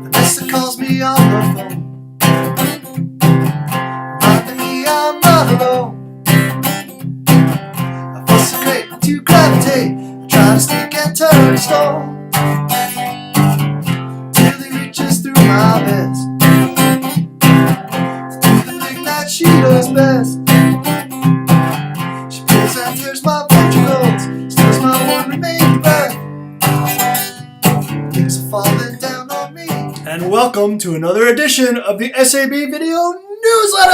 Vanessa calls me on the phone, reminding me I'm not alone. I fuss and great to gravitate, trying to stick and turn stone, till he reaches through my vest to do the thing that she does best. She pulls and tears my ventricles, steals my one remaining breath. Things are falling down on me. And welcome to another edition of the SAB video newsletter!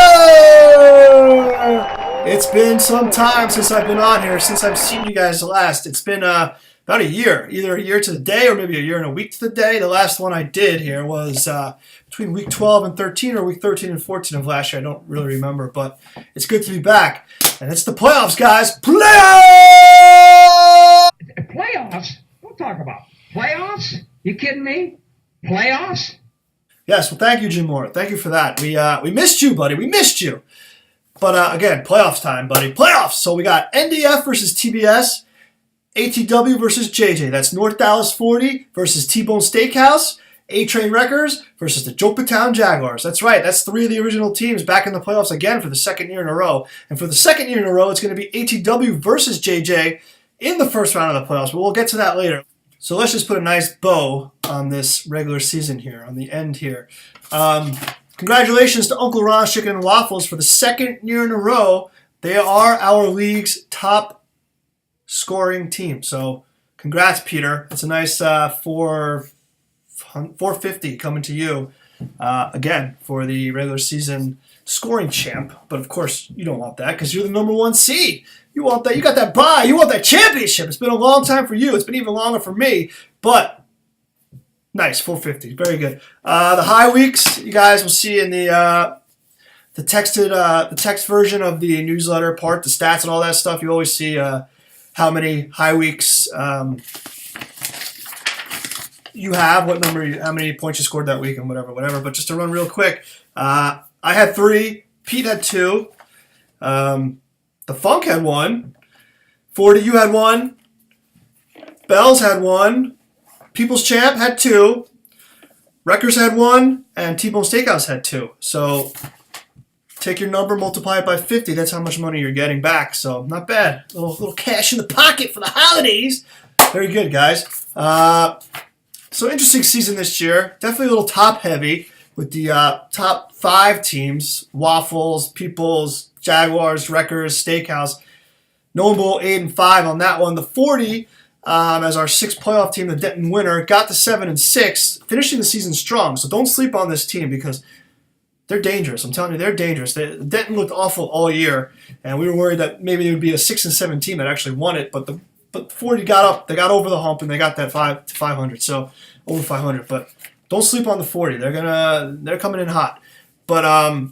It's been some time since I've been on here, since I've seen you guys last. It's been about a year, either a year to the day or maybe a year and a week to the day. The last one I did here was between week 12 and 13 or week 13 and 14 of last year. I don't really remember, but it's good to be back. And it's the playoffs, guys. Playoffs! Playoffs? Don't talk about playoffs. You kidding me? Playoffs? Yes, well, thank you, Jim Moore. Thank you for that. We missed you, buddy. We missed you. But again, playoffs time, buddy. Playoffs. So we got NDF versus TBS, ATW versus JJ. That's North Dallas 40 versus T-Bone Steakhouse, A-Train Wreckers versus the Joketown Jaguars. That's right. That's three of the original teams back in the playoffs again for the second year in a row. And for the second year in a row, it's going to be ATW versus JJ in the first round of the playoffs. But we'll get to that later. So let's just put a nice bow on this regular season here, on the end here. Congratulations to Uncle Ron's Chicken and Waffles for the second year in a row. They are our league's top scoring team. So congrats, Peter. It's a nice 450 coming to you again for the regular season scoring champ. But of course, you don't want that because you're the number one seed. You want that. You got that bye. You want that championship. It's been a long time for you. It's been even longer for me. But nice, 450. Very good. The high weeks, you guys will see in the text version of the newsletter part, the stats and all that stuff. You always see how many high weeks you have, what number, how many points you scored that week, and whatever. But just to run real quick, I had 3. Pete had 2. The Funk had 1. 40, you had 1. Bells had 1. People's Champ had 2. Wreckers had 1. And T-Bone Steakhouse had 2. So take your number, multiply it by 50. That's how much money you're getting back. So not bad. A little cash in the pocket for the holidays. Very good, guys. So interesting season this year. Definitely a little top heavy with the top 5 teams. Waffles, People's, Jaguars, Wreckers, Steakhouse. Knowing Bowl 8-5 on that one. The 40 as our 6th playoff team, the Denton winner, got to 7-6, finishing the season strong. So don't sleep on this team because they're dangerous. I'm telling you, they're dangerous. Denton looked awful all year, and we were worried that maybe it would be a 6-7 team that actually won it. But 40 got up, they got over the hump, and they got that 500. So over 500. But don't sleep on the 40. They're coming in hot. But a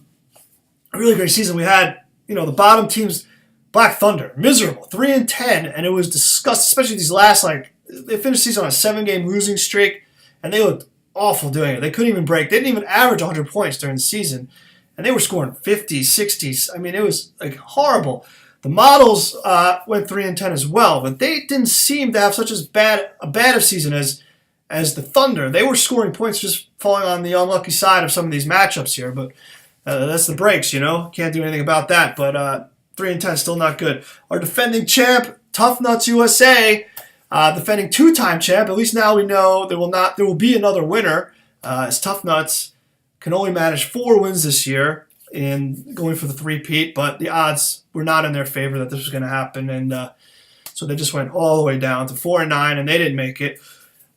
really great season. We had the bottom teams. Black Thunder, miserable, 3-10, and it was disgusting, especially these last, they finished the season on a 7-game losing streak, and they looked awful doing it. They couldn't even break. They didn't even average 100 points during the season, and they were scoring 50s, 60s. I mean, it was, horrible. The Models went 3-10 as well, but they didn't seem to have such a bad of season as the Thunder. They were scoring points, just falling on the unlucky side of some of these matchups here, but that's the breaks, Can't do anything about that, but 3-10, still not good. Our defending champ, Tough Nuts USA, defending 2-time champ. At least now we know there will be another winner. As Tough Nuts can only manage 4 wins this year in going for the three-peat, but the odds were not in their favor that this was going to happen, and so they just went all the way down to 4-9, and they didn't make it.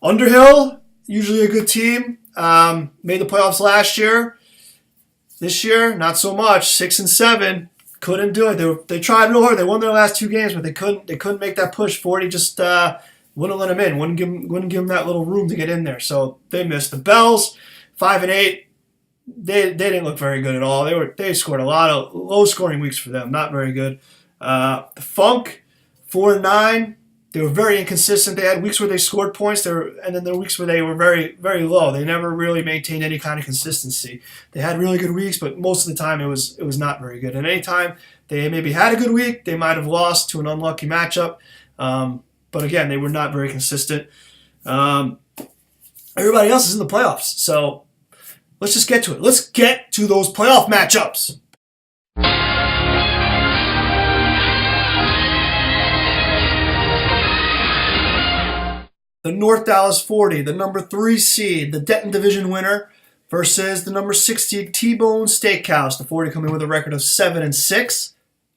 Underhill, usually a good team, made the playoffs last year. This year, not so much. 6-7. Couldn't do it. They tried real hard. They won their last 2 games, but they couldn't make that push. 40 just wouldn't let them in. Wouldn't give them that little room to get in there. So they missed. The Bells, 5-8. They didn't look very good at all. They scored a lot of low scoring weeks for them. Not very good. The Funk, 4-9. They were very inconsistent. They had weeks where they scored points, and then there were weeks where they were very, very low. They never really maintained any kind of consistency. They had really good weeks, but most of the time it was not very good. And any time they maybe had a good week, they might have lost to an unlucky matchup. but again, they were not very consistent. Everybody else is in the playoffs, so let's just get to it. Let's get to those playoff matchups. The North Dallas 40, the number 3 seed, the Denton Division winner, versus the number 6 seed T-Bone Steakhouse. The 40 coming with a record of 7-6,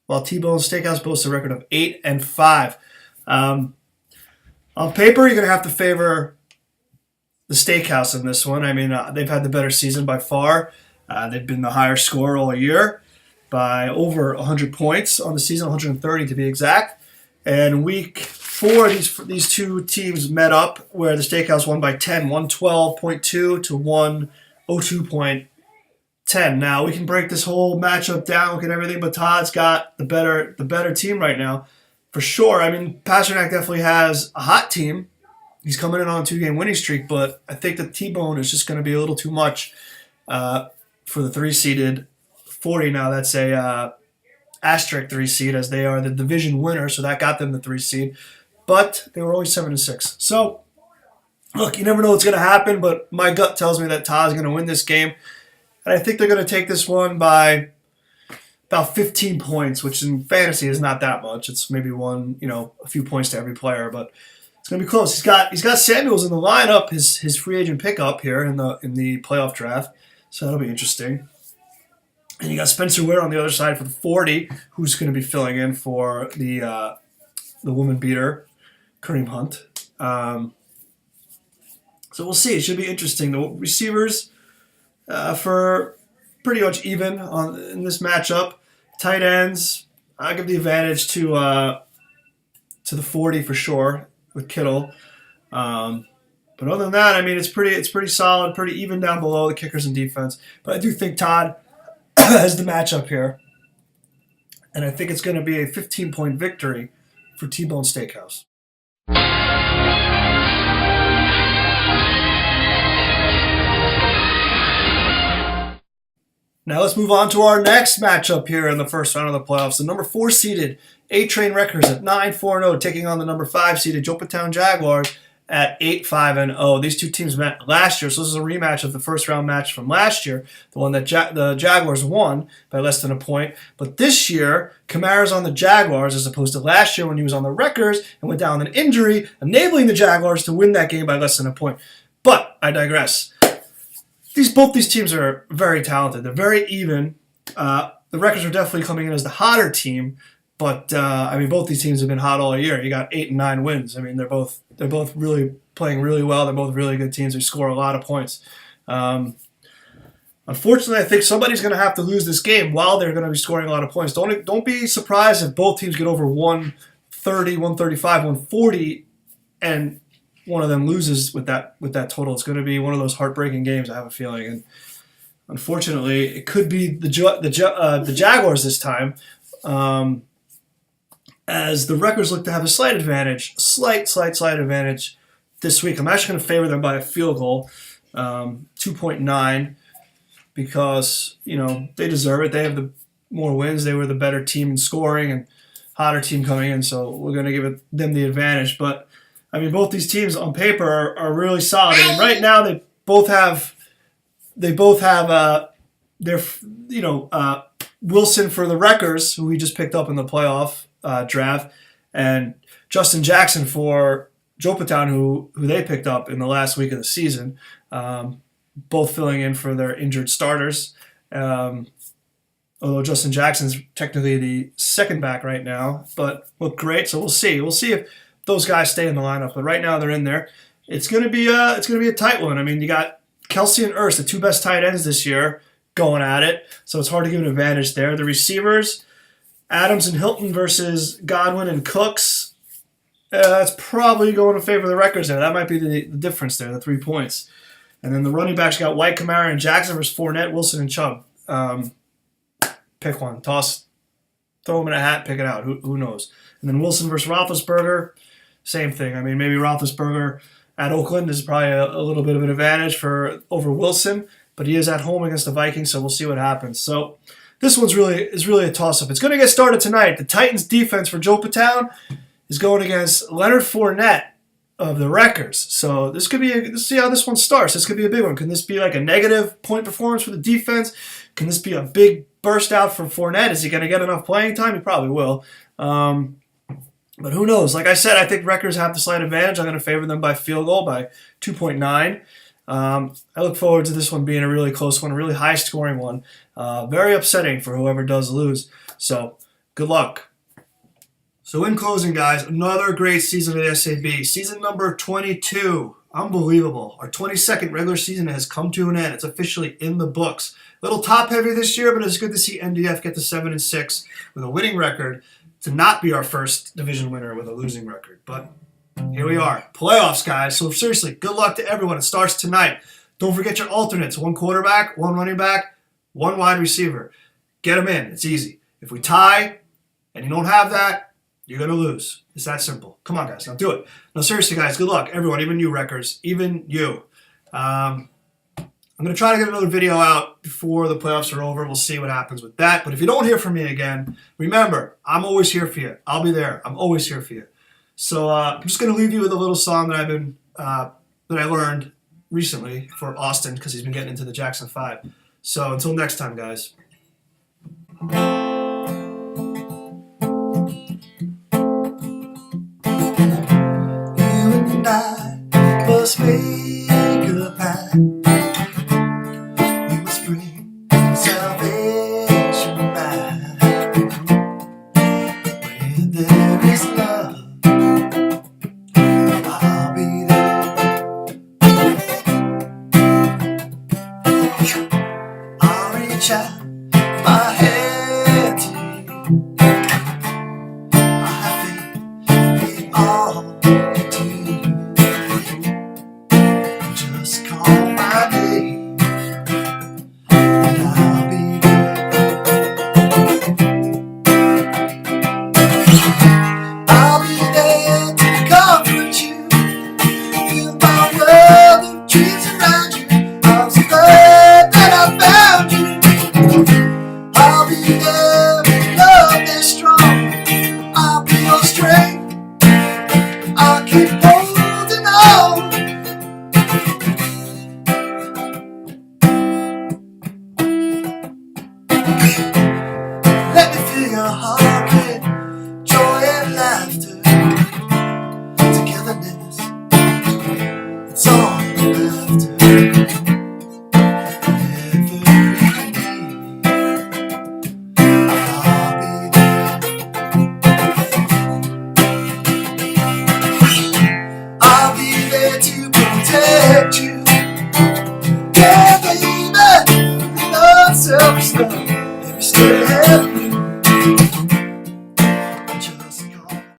while T-Bone Steakhouse boasts a record of 8-5. On paper, you're going to have to favor the Steakhouse in this one. I mean, they've had the better season by far. They've been the higher scorer all year by over 100 points on the season, 130 to be exact. And week 4, these two teams met up where the Steakhouse won by 10, 112.2 to 102.10. Now we can break this whole matchup down, look at everything, but Todd's got the better team right now for sure. I mean, Pasternak definitely has a hot team. He's coming in on a 2-game winning streak, but I think the T-Bone is just going to be a little too much for the 3-seeded 40. Now that's a asterisk 3 seed, as they are the division winner, so that got them the 3 seed. But they were only 7-6. So, look, you never know what's going to happen, but my gut tells me that Todd's going to win this game. And I think they're going to take this one by about 15 points, which in fantasy is not that much. It's maybe a few points to every player, but it's going to be close. He's got Samuels in the lineup, his free agent pickup here in the playoff draft. So that'll be interesting. And you got Spencer Ware on the other side for the 40, who's going to be filling in for the woman beater, Kareem Hunt. So we'll see. It should be interesting. The receivers for pretty much even in this matchup. Tight ends, I give the advantage to the 40 for sure with Kittle. But other than that, I mean, it's pretty solid, pretty even down below the kickers and defense. But I do think Todd has the matchup here, and I think it's going to be a 15-point victory for T-Bone Steakhouse. Now let's move on to our next matchup here in the first round of the playoffs. The number 4 seeded A-Train Wreckers at 9-4-0, taking on the number 5 seeded Jopatown Jaguars at 8-5-0. These two teams met last year, so this is a rematch of the first round match from last year, the one that the Jaguars won by less than a point. But this year, Kamara's on the Jaguars as opposed to last year when he was on the Wreckers and went down with an injury, enabling the Jaguars to win that game by less than a point. But I digress. Both these teams are very talented. They're very even. The Wreckers are definitely coming in as the hotter team, but I mean, both these teams have been hot all year. You got 8 and 9 wins. I mean, they're both really playing really well. They're both really good teams. They score a lot of points. Unfortunately, I think somebody's going to have to lose this game while they're going to be scoring a lot of points. Don't be surprised if both teams get over 130, 135, 140, and one of them loses with that total. It's going to be one of those heartbreaking games, I have a feeling. And unfortunately, it could be the Jaguars this time, as the Wreckers look to have a slight advantage, slight advantage this week. I'm actually going to favor them by a field goal, 2.9, because they deserve it. They have the more wins. They were the better team in scoring and hotter team coming in, so we're going to give them the advantage. But I mean, both these teams on paper are really solid. I mean, right now they both have their Wilson for the Wreckers, who we just picked up in the playoff draft, and Justin Jackson for Jopatown, who they picked up in the last week of the season, both filling in for their injured starters. Although Justin Jackson's technically the second back right now, but look great. So we'll see. We'll see if those guys stay in the lineup. But right now they're in there. It's gonna be a tight one. I mean, you got Kelsey and Ertz, the two best tight ends this year, going at it. So it's hard to give an advantage there. The receivers, Adams and Hilton versus Godwin and Cooks. That's probably going to favor the Wreckers there. That might be the difference there, the 3 points. And then the running backs got White, Kamara, and Jackson versus Fournette, Wilson, and Chubb. Pick one. Throw them in a hat, pick it out. Who knows? And then Wilson versus Roethlisberger, same thing. I mean, maybe Roethlisberger at Oakland is probably a little bit of an advantage over Wilson, but he is at home against the Vikings, so we'll see what happens. So this one's really a toss-up. It's going to get started tonight. The Titans defense for Jopatown is going against Leonard Fournette of the Wreckers. So this could be let's see how this one starts. This could be a big one. Can this be like a negative point performance for the defense? Can this be a big burst out from Fournette? Is he going to get enough playing time? He probably will. But who knows? Like I said, I think Wreckers have the slight advantage. I'm going to favor them by field goal by 2.9. I look forward to this one being a really close one, a really high-scoring one. Very upsetting for whoever does lose. So good luck. So in closing, guys, another great season at SAB. Season number 22. Unbelievable. Our 22nd regular season has come to an end. It's officially in the books. A little top-heavy this year, but it's good to see NDF get to 7-6 with a winning record to not be our first division winner with a losing record. But here we are. Playoffs, guys. So seriously, good luck to everyone. It starts tonight. Don't forget your alternates. 1 quarterback, 1 running back, 1 wide receiver. Get them in. It's easy. If we tie and you don't have that, you're going to lose. It's that simple. Come on, guys. Now do it. No, seriously, guys. Good luck. Everyone, even you, Wreckers. Even you. I'm going to try to get another video out before the playoffs are over. We'll see what happens with that. But if you don't hear from me again, remember, I'm always here for you. I'll be there. I'm always here for you. So I'm just going to leave you with a little song that I learned recently for Austin because he's been getting into the Jackson 5. So until next time, guys. You and I must make a pact. We must bring salvation back. Where there is love, I'll be there. I'll reach out my hand to you. I have faith in all you do. Just call my name and I'll be there. I'll be there to comfort you. Build my world of dreams around you. I'm so glad that I found you. I'll be there when love is strong. I'll be your strength. I'll keep holding on. Let me feel your heartbeat, joy and laughter, togetherness. It's all I'm after. I'll be there to protect you. Yeah, baby, love, self-love. Let me stay